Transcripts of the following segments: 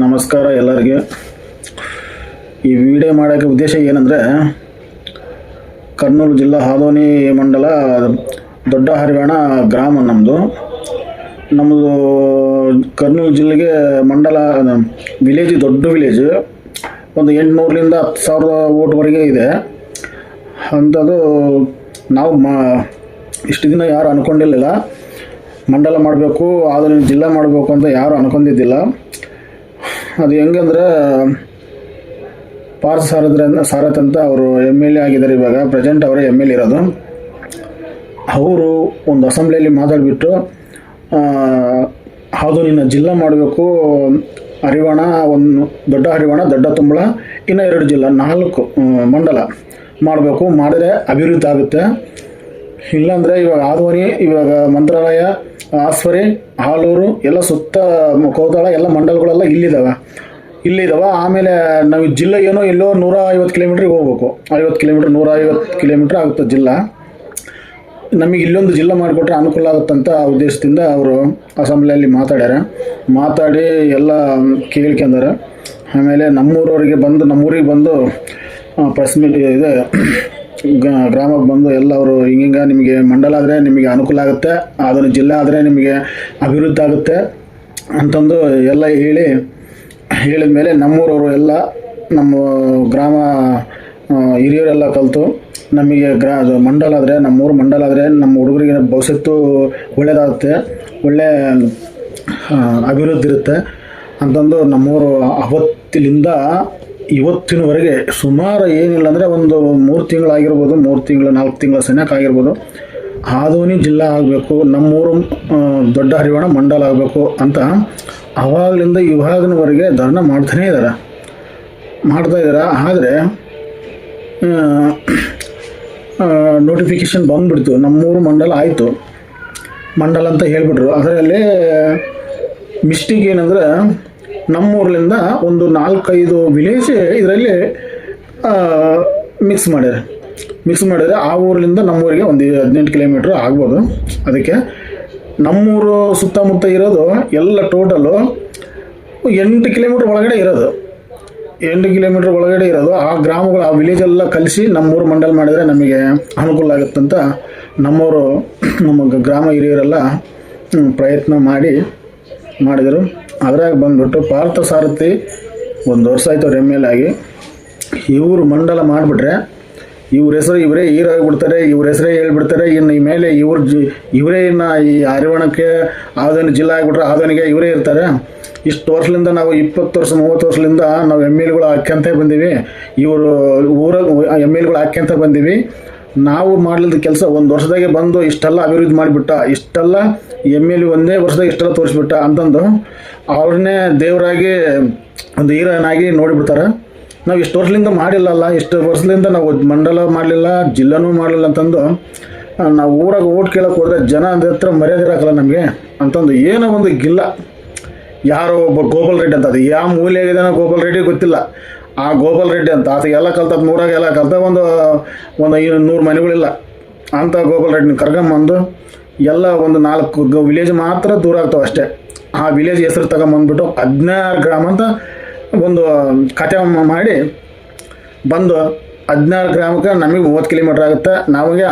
ನಮಸ್ಕಾರ ಎಲ್ಲರಿಗೆ. ಈ ವಿಡಿಯೋ ಮಾಡೋಕ್ಕೆ ಉದ್ದೇಶ ಏನಂದರೆ, ಕರ್ನೂಲು ಜಿಲ್ಲಾ ಹಾದೋನಿ ಮಂಡಲ ದೊಡ್ಡ ಹರಿವಾಣ ಗ್ರಾಮ ನಮ್ಮದು ಕರ್ನೂಲು ಜಿಲ್ಲೆಗೆ ಮಂಡಲ ವಿಲೇಜ್, ದೊಡ್ಡ ವಿಲೇಜ್. ಒಂದು 800ರಿಂದ 10,000 ಓಟ್ವರೆಗೆ ಇದೆ. ಅಂಥದ್ದು ನಾವು ಇಷ್ಟು ದಿನ ಯಾರು ಅಂದ್ಕೊಂಡಿರಲಿಲ್ಲ. ಮಂಡಲ ಮಾಡಬೇಕು, ಹಾದೋನಿ ಜಿಲ್ಲಾ ಮಾಡಬೇಕು ಅಂತ ಯಾರು ಅಂದ್ಕೊಂಡಿದ್ದಿಲ್ಲ. ಅದು ಹೆಂಗಂದ್ರೆ, ಪಾರ್ಥ ಸಾರಥ್ ಅಂತ ಅವರು MLA ಆಗಿದ್ದಾರೆ. ಇವಾಗ ಪ್ರೆಸೆಂಟ್ ಅವರೇ MLA ಇರೋದು. ಅವರು ಒಂದು ಅಸೆಂಬ್ಲಿಯಲ್ಲಿ ಮಾತಾಡಿಬಿಟ್ಟು ಹಾದೋನಿನ ಜಿಲ್ಲಾ ಮಾಡಬೇಕು, ಹರಿವಾಣ, ಒಂದು ದೊಡ್ಡ ಹರಿವಾಣ, ದೊಡ್ಡ ತುಂಬಳ, ಇನ್ನು 2 ಜಿಲ್ಲಾ, 4 ಮಂಡಲ ಮಾಡಬೇಕು. ಮಾಡಿದ್ರೆ ಅಭಿವೃದ್ಧಿ ಆಗುತ್ತೆ. ಇಲ್ಲಾಂದರೆ ಇವಾಗ ಹಾದೋನಿ, ಇವಾಗ ಮಂತ್ರಾಲಯ, ಆಸ್ವರಿ, ಹಾಲೂರು ಎಲ್ಲ ಸುತ್ತ ಕೋದಾಳ ಎಲ್ಲ ಮಂಡಲಗಳೆಲ್ಲ ಇಲ್ಲಿದ್ದಾವೆ. ಆಮೇಲೆ ನಾವು ಜಿಲ್ಲೆ ಏನೋ ಎಲ್ಲೋ 150 ಕಿಲೋಮೀಟ್ರಿಗೆ ಹೋಗ್ಬೇಕು. 150 ಕಿಲೋಮೀಟ್ರ್ ಆಗುತ್ತೆ ಜಿಲ್ಲಾ. ನಮಗೆ ಇಲ್ಲೊಂದು ಜಿಲ್ಲಾ ಮಾಡಿಕೊಟ್ರೆ ಅನುಕೂಲ ಆಗುತ್ತಂತ ಉದ್ದೇಶದಿಂದ ಅವರು ಅಸೆಂಬ್ಲಿಯಲ್ಲಿ ಮಾತಾಡಿ ಎಲ್ಲ ಕೇಳ್ಕೊಂಡಾರೆ. ಆಮೇಲೆ ನಮ್ಮೂರಿಗೆ ಬಂದು ಪ್ರೆಸ್ ಮೀಟ್ ಇದೆ, ಗ್ರಾಮಕ್ಕೆ ಬಂದು ಎಲ್ಲ ಅವರು ಹಿಂಗೆ ನಿಮಗೆ ಮಂಡಲ ಆದರೆ ನಿಮಗೆ ಅನುಕೂಲ ಆಗುತ್ತೆ, ಅದನ್ನು ಜಿಲ್ಲಾ ಆದರೆ ನಿಮಗೆ ಅಭಿವೃದ್ಧಿ ಆಗುತ್ತೆ ಅಂತಂದು ಎಲ್ಲ ಹೇಳಿದ ಮೇಲೆ ನಮ್ಮೂರವರು ಎಲ್ಲ, ನಮ್ಮ ಗ್ರಾಮ ಹಿರಿಯರೆಲ್ಲ ಕಲಿತು ನಮಗೆ ಮಂಡಲ ಆದರೆ, ನಮ್ಮೂರು ಮಂಡಲ ಆದರೆ ನಮ್ಮ ಹುಡುಗರಿಗೆ ಭವಿಷ್ಯತ್ತು ಒಳ್ಳೆಯದಾಗುತ್ತೆ, ಒಳ್ಳೆ ಅಭಿವೃದ್ಧಿ ಇರುತ್ತೆ ಅಂತಂದು ನಮ್ಮೂರು ಅವತ್ತಿನಿಂದ ಇವತ್ತಿನವರೆಗೆ ಸುಮಾರು ಏನಿಲ್ಲ ಅಂದರೆ ಒಂದು 3 ತಿಂಗಳಾಗಿರ್ಬೋದು, 3 ತಿಂಗಳು 4 ತಿಂಗಳ ಸನಿಯಕ್ಕಾಗಿರ್ಬೋದು, ಹಾದೋನಿ ಜಿಲ್ಲಾ ಆಗಬೇಕು, ನಮ್ಮೂರು ದೊಡ್ಡ ಹರಿವಾಣ ಮಂಡಲ ಆಗಬೇಕು ಅಂತ ಅವಾಗಲಿಂದ ಇವಾಗಿನವರೆಗೆ ಧರ್ನ ಮಾಡ್ತಾ ಇದ್ದಾರೆ. ಆದರೆ ನೋಟಿಫಿಕೇಷನ್ ಬಂದುಬಿಡ್ತು, ನಮ್ಮೂರು ಮಂಡಲ ಆಯಿತು, ಮಂಡಲ ಅಂತ ಹೇಳಿಬಿಟ್ರು. ಅದರಲ್ಲಿ ಮಿಸ್ಟೇಕ್ ಏನಂದರೆ, ನಮ್ಮೂರ್ಲಿಂದ ಒಂದು 4-5 ವಿಲೇಜ್ ಇದರಲ್ಲಿ ಮಿಕ್ಸ್ ಮಾಡ್ಯಾರೆ. ಆ ಊರಿನಿಂದ ನಮ್ಮೂರಿಗೆ ಒಂದು 18 ಕಿಲೋಮೀಟ್ರ್ ಆಗ್ಬೋದು. ಅದಕ್ಕೆ ನಮ್ಮೂರು ಸುತ್ತಮುತ್ತ ಇರೋದು ಎಲ್ಲ ಟೋಟಲು 8 ಕಿಲೋಮೀಟ್ರ್ ಒಳಗಡೆ ಇರೋದು. 8 ಕಿಲೋಮೀಟ್ರ್ ಒಳಗಡೆ ಇರೋದು ಆ ಗ್ರಾಮಗಳು, ಆ ವಿಲೇಜೆಲ್ಲ ಕಲಿಸಿ ನಮ್ಮೂರು ಮಂಡಲ ಮಾಡಿದರೆ ನಮಗೆ ಅನುಕೂಲ ಆಗುತ್ತಂತ ನಮ್ಮ ಗ್ರಾಮ ಹಿರಿಯರೆಲ್ಲ ಪ್ರಯತ್ನ ಮಾಡಿದರು. ಅದ್ರಾಗ ಬಂದುಬಿಟ್ಟು ಪಾರ್ಥ ಸಾರಥಿ 1 ವರ್ಷ ಆಯಿತು ಅವ್ರು MLA ಆಗಿ. ಇವರು ಮಂಡಲ ಮಾಡಿಬಿಟ್ರೆ ಇವ್ರ ಹೆಸರು ಇವರೇ ಹೀರೋ ಆಗಿಬಿಡ್ತಾರೆ, ಇವ್ರ ಹೆಸರೇ ಹೇಳ್ಬಿಡ್ತಾರೆ. ಇನ್ನು ಈ ಮೇಲೆ ಇವರೇ ಇನ್ನು ಈ ಹರಿವಾಣಕ್ಕೆ ಹಾದೋನಿ ಜಿಲ್ಲಾ ಆಗಿಬಿಟ್ರೆ ಹಾದೋನಿಗೆ ಇವರೇ ಇರ್ತಾರೆ. ಇಷ್ಟು ವರ್ಷದಿಂದ ನಾವು 20 ವರ್ಷ 30 ವರ್ಷದಿಂದ ನಾವು MLAಗಳು ಹಾಕ್ಯಂತ ಬಂದೀವಿ, ಇವರು MLAಗಳು ಹಾಕ್ಯಂತ ಬಂದೀವಿ. ನಾವು ಮಾಡಲಿದ್ದ ಕೆಲಸ 1 ವರ್ಷದಾಗೆ ಬಂದು ಇಷ್ಟೆಲ್ಲ ಅಭಿವೃದ್ಧಿ ಮಾಡಿಬಿಟ್ಟ, ಇಷ್ಟೆಲ್ಲ MLA ಒಂದೇ ವರ್ಷದಾಗ ಇಷ್ಟೆಲ್ಲ ತೋರಿಸ್ಬಿಟ್ಟ ಅಂತಂದು ಅವ್ರನ್ನೇ ದೇವರಾಗಿ ಒಂದು ಹೀರೋನಾಗಿ ನೋಡಿಬಿಡ್ತಾರೆ. ನಾವು ಇಷ್ಟು ವರ್ಷದಿಂದ ಮಾಡಿಲ್ಲಲ್ಲ, ಇಷ್ಟು ವರ್ಷದಿಂದ ನಾವು ಮಂಡಲ ಮಾಡಲಿಲ್ಲ, ಜಿಲ್ಲಾನೂ ಮಾಡಲಿಲ್ಲ ಅಂತಂದು ನಾವು ಊರಾಗ ಓಟ್ ಕೇಳೋಕೆ ಹೋದರೆ ಜನ ಹತ್ರ ಮರ್ಯಾದೆ ಇರೋಕ್ಕಲ್ಲ ನಮಗೆ ಅಂತಂದು ಏನೋ ಒಂದು ಗಿಲ್ಲ. ಯಾರೋ ಒಬ್ಬ ಗೋಪಾಲ್ ರೆಡ್ಡಿ ಅಂತ, ಅದು ಯಾವ ಮೂಲೆಯಾಗಿದ್ದಾನೋ ಗೋಪಾಲ್ ರೆಡ್ಡಿ ಗೊತ್ತಿಲ್ಲ. ಆ ಗೋಪಾಲ್ ರೆಡ್ಡಿ ಅಂತ ಆತಗೆಲ್ಲ ಕಲ್ತ, ನೂರಾಗೆಲ್ಲ ಕಲ್ತ, ಒಂದು 100 ಮನೆಗಳಿಲ್ಲ ಅಂತ ಗೋಪಾಲ್ ರೆಡ್ಡಿನ ಕರ್ಕೊಂಬಂದು ಎಲ್ಲ ಒಂದು 4 ವಿಲೇಜ್ ಮಾತ್ರ ದೂರ ಆಗ್ತಾವೆ ಅಷ್ಟೇ. ಆ ವಿಲೇಜ್ ಹೆಸರು ತಗೊಂಬಂದ್ಬಿಟ್ಟು 16 ಗ್ರಾಮ ಅಂತ ಒಂದು ಕತೆ ಮಾಡಿ ಬಂದು 16 ಗ್ರಾಮಕ್ಕೆ ನಮಗೆ 30 ಕಿಲೋಮೀಟ್ರ್ ಆಗುತ್ತೆ. ನಮಗೆ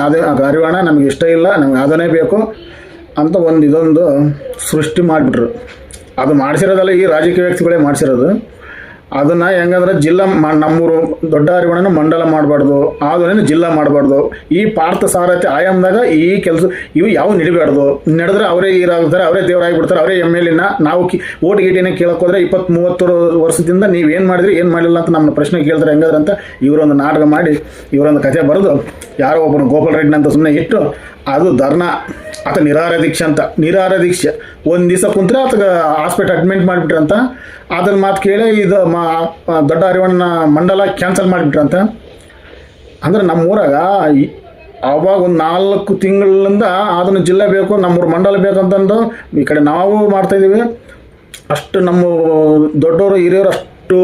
ಹರಿವಾಣ ನಮಗೆ ಇಷ್ಟ ಇಲ್ಲ, ನಮಗೆ ಅದನ್ನೇ ಬೇಕು ಅಂತ ಇದೊಂದು ಸೃಷ್ಟಿ ಮಾಡಿಬಿಟ್ರು. ಅದು ಮಾಡಿಸಿರೋದಲ್ಲ, ಈ ರಾಜಕೀಯ ವ್ಯಕ್ತಿಗಳೇ ಮಾಡಿಸಿರೋದು. ಅದನ್ನು ಹೆಂಗಂದ್ರೆ ಜಿಲ್ಲಾ ನಮ್ಮೂರು ದೊಡ್ಡ ಹರಿವಾಣನ ಮಂಡಲ ಮಾಡಬಾರ್ದು, ಹಾದೋನಿನ ಜಿಲ್ಲಾ ಮಾಡಬಾರ್ದು. ಈ ಪಾರ್ಥ ಸಾರಥಿ ಆಯಾಮದಾಗ ಈ ಕೆಲಸ ಇವು ಯಾವ ನಡಿಬಾರ್ದು. ನಡೆದ್ರೆ ಅವರೇ ಹೀರಾಗ್ತಾರೆ, ಅವರೇ ದೇವರಾಗಿಬಿಡ್ತಾರೆ, ಅವರೇ MLAನ. ನಾವು ಓಟ್ ಗೀಟಿನ ಕೇಳಕ್ಕೆ ಹೋದರೆ 20-30 ವರ್ಷದಿಂದ ನೀವೇನು ಮಾಡಿದ್ರಿ, ಏನು ಮಾಡಲಿಲ್ಲ ಅಂತ ನಮ್ಮ ಪ್ರಶ್ನೆ ಕೇಳ್ತಾರೆ. ಹೆಂಗಾದ್ರೆ ಅಂತ ಇವರೊಂದು ನಾಟಕ ಮಾಡಿ, ಇವರೊಂದು ಕಥೆ ಬರೆದು ಯಾರೋ ಒಬ್ಬನು ಗೋಪಾಲ್ ರೆಡ್ಡಿ ಅಂತ ಸುಮ್ಮನೆ ಇಟ್ಟು, ಅದು ಧರ್ನಾ ಆತ ನಿರಾಹಾರ ದೀಕ್ಷೆ 1 ದಿವಸ ಕುಂತ್ರೆ ಆತಗೆ ಹಾಸ್ಪಿಟಲ್ ಅಡ್ಮಿಟ್ ಮಾಡಿಬಿಟ್ರಂತ. ಅದನ್ನ ಮಾತು ಕೇಳಿ ಇದು ದೊಡ್ಡ ಹರಿವಾಣ ಮಂಡಲ ಕ್ಯಾನ್ಸಲ್ ಮಾಡಿಬಿಟ್ರಂತ. ಅಂದರೆ ನಮ್ಮೂರಾಗ ಆವಾಗ ಒಂದು 4 ತಿಂಗಳಿಂದ ಅದನ್ನು ಜಿಲ್ಲೆ ಬೇಕು, ನಮ್ಮೂರು ಮಂಡಲ ಬೇಕಂತಂದು ಈ ಕಡೆ ನಾವು ಮಾಡ್ತಾಯಿದ್ದೀವಿ. ಅಷ್ಟು ನಮ್ಮ ದೊಡ್ಡವರು ಹಿರಿಯರು ಅಷ್ಟು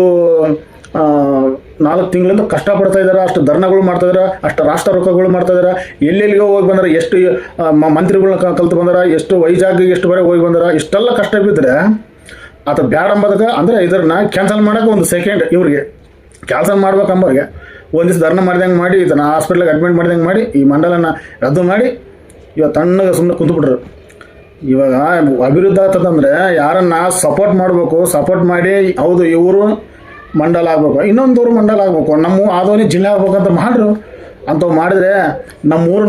4 ತಿಂಗಳಿಂದ ಕಷ್ಟಪಡ್ತಾ ಇದ್ದಾರೆ, ಅಷ್ಟು ಧರ್ನಗಳು ಮಾಡ್ತಾಯಿದ್ದಾರೆ, ಅಷ್ಟು ರಾಷ್ಟ್ರ ರೊಕ್ಕಗಳು ಮಾಡ್ತಾಯಿದ್ದಾರೆ. ಎಲ್ಲೆಲ್ಲಿಗೋ ಹೋಗಿ ಬಂದರೆ, ಎಷ್ಟು ಮಂತ್ರಿಗಳನ್ನ ಕಲ್ತು ಬಂದಾರ, ಎಷ್ಟು ವೈಜಾಗಿಗೆ ಎಷ್ಟು ಬರೆ ಹೋಗಿ ಬಂದಾರ. ಇಷ್ಟೆಲ್ಲ ಕಷ್ಟ ಬಿದ್ದರೆ ಆತ ಬ್ಯಾಡ ಅಂಬೋದಕ್ಕೆ ಅಂದರೆ ಇದನ್ನ ಕ್ಯಾನ್ಸಲ್ ಮಾಡೋಕೆ ಒಂದು ಸೆಕೆಂಡ್ ಇವ್ರಿಗೆ ಕ್ಯಾನ್ಸಲ್ ಮಾಡ್ಬೇಕಂಬೋರಿಗೆ ಒಂದು ದಿವಸ ಧರ್ನ ಮಾಡಿದಂಗೆ ಮಾಡಿ ಇದನ್ನು ಹಾಸ್ಪಿಟ್ಲಿಗೆ ಅಡ್ಮಿಟ್ ಮಾಡಿದಂಗೆ ಮಾಡಿ ಈ ಮಂಡಲನ ರದ್ದು ಮಾಡಿ ಇವತ್ತು ತಣ್ಣಗೆ ಸುಮ್ಮನೆ ಕುಂತ್ಬಿಟ್ರು. ಇವಾಗ ಅಭಿವೃದ್ಧಿ ಆಗ್ತದಂದರೆ ಯಾರನ್ನು ಸಪೋರ್ಟ್ ಮಾಡಬೇಕು, ಸಪೋರ್ಟ್ ಮಾಡಿ ಹೌದು ಇವರು ಮಂಡಲ ಆಗಬೇಕು, ಇನ್ನೊಂದೂರು ಮಂಡಲ ಆಗಬೇಕು, ನಮ್ಮ ಆದೋನಿ ಜಿಲ್ಲೆ ಆಗ್ಬೇಕಂತ ಮಾಡ್ರು. ಅಂಥವು ಮಾಡಿದ್ರೆ ನಮ್ಮೂರು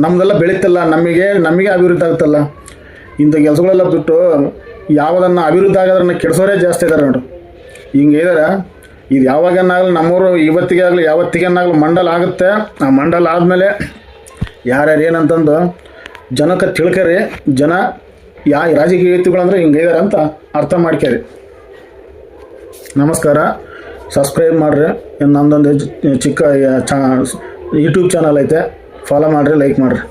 ನಮ್ಮದೆಲ್ಲ ಬೆಳೀತಲ್ಲ, ನಮಗೆ ಅಭಿವೃದ್ಧಿ ಆಗ್ತಲ್ಲ. ಇಂಥ ಕೆಲಸಗಳೆಲ್ಲ ಬಿಟ್ಟು ಯಾವುದನ್ನು ಅಭಿವೃದ್ಧಿ ಆಗೋದನ್ನು ಕೆಡಿಸೋರೇ ಜಾಸ್ತಿ ಇದ್ದಾರೆ ನೋಡು. ಹಿಂಗೆ ಇದ್ದಾರೆ. ಇದು ಯಾವಾಗನ್ನಾಗಲಿ ನಮ್ಮೂರು ಇವತ್ತಿಗೆ ಆಗಲಿ ಯಾವತ್ತಿಗನ್ನಾಗಲಿ ಮಂಡಲ ಆಗುತ್ತೆ. ಆ ಮಂಡಲ ಆದಮೇಲೆ ಯಾರ್ಯಾರು ಏನಂತಂದು ಜನಕ್ಕೆ ತಿಳ್ಕರಿ. ಜನ ರಾಜಕೀಯ ವ್ಯಕ್ತಿಗಳಂದ್ರೆ ಹಿಂಗೆ ಇದ್ದಾರೆ ಅಂತ ಅರ್ಥ ಮಾಡ್ಕೇರಿ. ನಮಸ್ಕಾರ. ಸಬ್ಸ್ಕ್ರೈಬ್ ಮಾಡಿರಿ. ನಮ್ಮದೊಂದು ಚಿಕ್ಕ ಯೂಟ್ಯೂಬ್ ಚಾನಲ್ ಐತೆ, ಫಾಲೋ ಮಾಡಿರಿ, ಲೈಕ್ ಮಾಡಿರಿ.